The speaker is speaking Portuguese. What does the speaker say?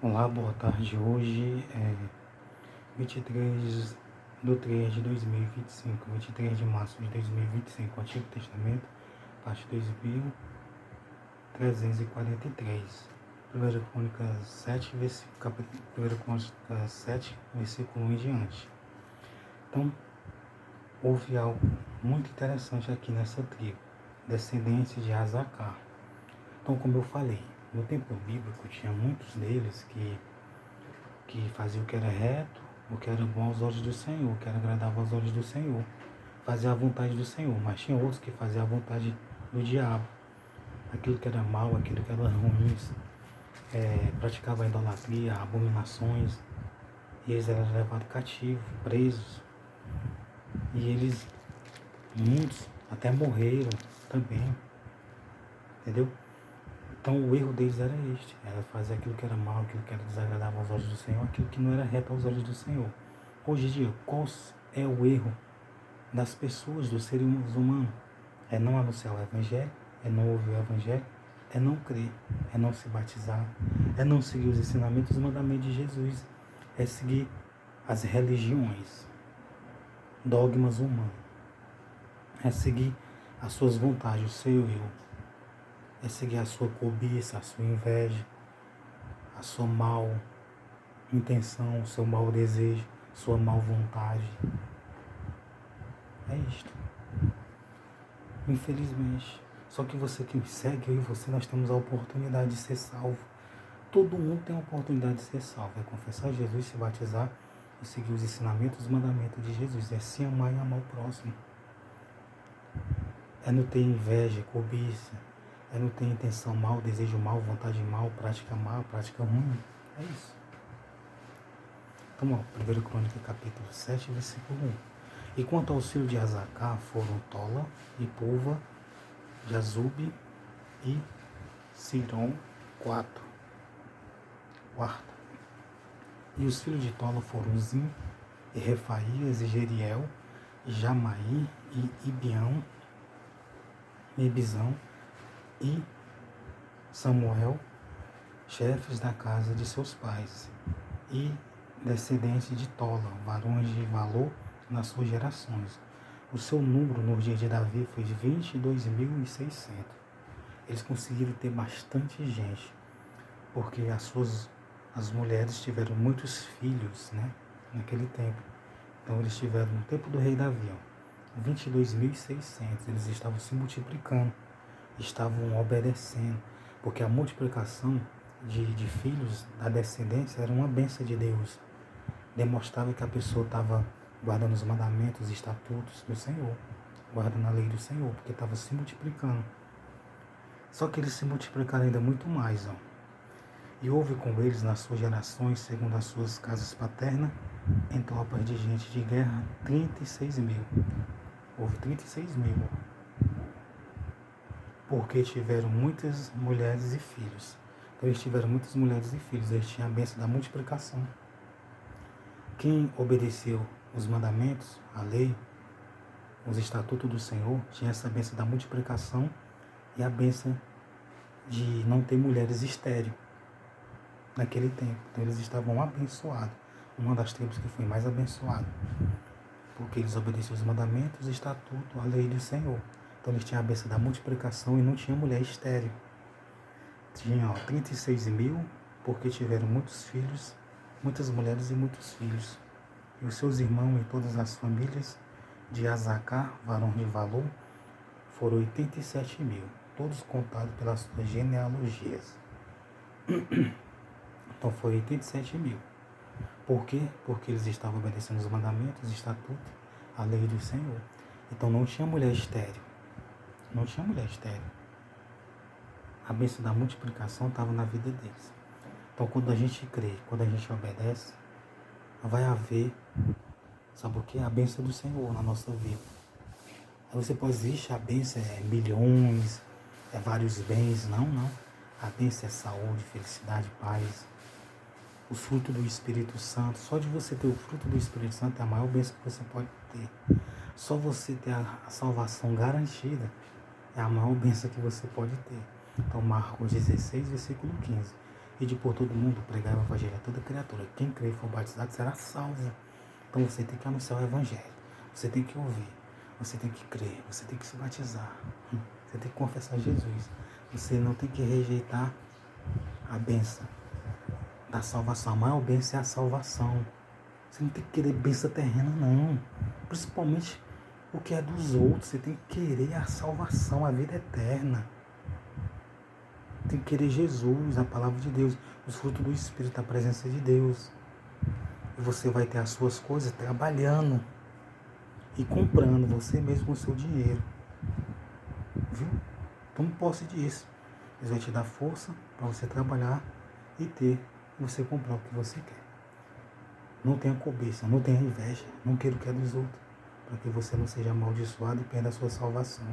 Olá, boa tarde. Hoje é 23 de 3 de 2025, 23 de março de 2025, Antigo Testamento, parte 2343. 1 Crônicas 7, capítulo 1 Crônicas 7, versículo 1 em diante. Então, houve algo muito interessante aqui nessa tribo, descendentes de Azacar. Então, como eu falei, no tempo bíblico tinha muitos deles que faziam o que era reto, o que era bom aos olhos do Senhor, o que era agradável aos olhos do Senhor, fazia a vontade do Senhor, mas tinha outros que faziam a vontade do diabo, aquilo que era mal, aquilo que era ruim, praticava idolatria, abominações, e eles eram levados cativos, presos, e eles, muitos, até morreram também, entendeu? Então o erro deles era este, era fazer aquilo que era mal, aquilo que era desagradável aos olhos do Senhor, aquilo que não era reto aos olhos do Senhor. Hoje em dia, qual é o erro das pessoas, dos seres humanos? É não anunciar o Evangelho, é não ouvir o Evangelho, é não crer, é não se batizar, é não seguir os ensinamentos e os mandamentos de Jesus, é seguir as religiões, dogmas humanos, é seguir as suas vontades, o seu eu, é seguir a sua cobiça, a sua inveja, a sua mal intenção, o seu mau desejo, sua mal vontade. É isto. Infelizmente. Só que você que me segue, eu e você, nós temos a oportunidade de ser salvo. Todo mundo tem a oportunidade de ser salvo. É confessar Jesus, se batizar e seguir os ensinamentos, os mandamentos de Jesus. É se amar e amar o próximo. É não ter inveja, cobiça. É não ter intenção mal, desejo mal, vontade mal, prática ruim. É isso. Então, 1 Crônica, capítulo 7, versículo 1. E quanto ao filho de Azacá, foram Tola e Pulva, Jazube e Siron, quarto. E os filhos de Tola foram Zim, e Refaías, e Jeriel, e Jamaí, e Ibião, e Ibizão, e Samuel, chefes da casa de seus pais, e descendentes de Tola, varões de valor nas suas gerações. O seu número no dia de Davi foi de 22.600. Eles conseguiram ter bastante gente, porque as mulheres tiveram muitos filhos, né, naquele tempo. Então eles tiveram, no tempo do rei Davi, 22.600. Eles estavam se multiplicando, estavam obedecendo, porque a multiplicação de filhos da descendência era uma bênção de Deus. Demonstrava que a pessoa estava guardando os mandamentos e estatutos do Senhor, guardando a lei do Senhor, porque estava se multiplicando. Só que eles se multiplicaram ainda muito mais. E houve com eles nas suas gerações, segundo as suas casas paternas, em tropas de gente de guerra, 36.000. Houve 36.000. Porque tiveram muitas mulheres e filhos. Então eles tiveram muitas mulheres e filhos. Eles tinham a bênção da multiplicação. Quem obedeceu os mandamentos, a lei, os estatutos do Senhor, tinha essa bênção da multiplicação e a bênção de não ter mulheres estéreis naquele tempo. Então eles estavam abençoados. Uma das tribos que foi mais abençoada, porque eles obedeciam os mandamentos, os estatutos, a lei do Senhor. Então eles tinham a bênção da multiplicação e não tinha mulher estéril. Tinha 36.000, porque tiveram muitos filhos, muitas mulheres e muitos filhos. E os seus irmãos e todas as famílias de Azacar, varão de valor, foram 87.000, todos contados pelas suas genealogias. Então foi 87.000. Por quê? Porque eles estavam obedecendo os mandamentos, os estatutos, a lei do Senhor. Então não tinha mulher estéril. Não tinha mulher estéril. A bênção da multiplicação estava na vida deles. Então quando a gente crê, quando a gente obedece, vai haver, sabe o que? A bênção do Senhor na nossa vida. Aí você pode dizer, a bênção é milhões, é vários bens. Não. A bênção é saúde, felicidade, paz. O fruto do Espírito Santo. Só de você ter o fruto do Espírito Santo é a maior bênção que você pode ter. Só você ter a salvação garantida é a maior bênção que você pode ter. Então Marcos 16, versículo 15. e de por todo mundo pregar o evangelho a toda criatura. Quem crer e for batizado será salvo. Então você tem que anunciar o evangelho. Você tem que ouvir. Você tem que crer. Você tem que se batizar. Você tem que confessar Jesus. Você não tem que rejeitar a bênção da salvação. A maior bênção é a salvação. Você não tem que querer bênção terrena, não. Principalmente o que é dos outros. Você tem que querer a salvação, a vida eterna. Tem que querer Jesus, a palavra de Deus, os frutos do Espírito, a presença de Deus. E você vai ter as suas coisas trabalhando e comprando você mesmo com o seu dinheiro. Viu? Tome posse disso. Deus vai te dar força para você trabalhar e ter, e você comprar o que você quer. Não tenha cobiça, não tenha inveja, não queira o que é dos outros, para que você não seja amaldiçoado e perda a sua salvação.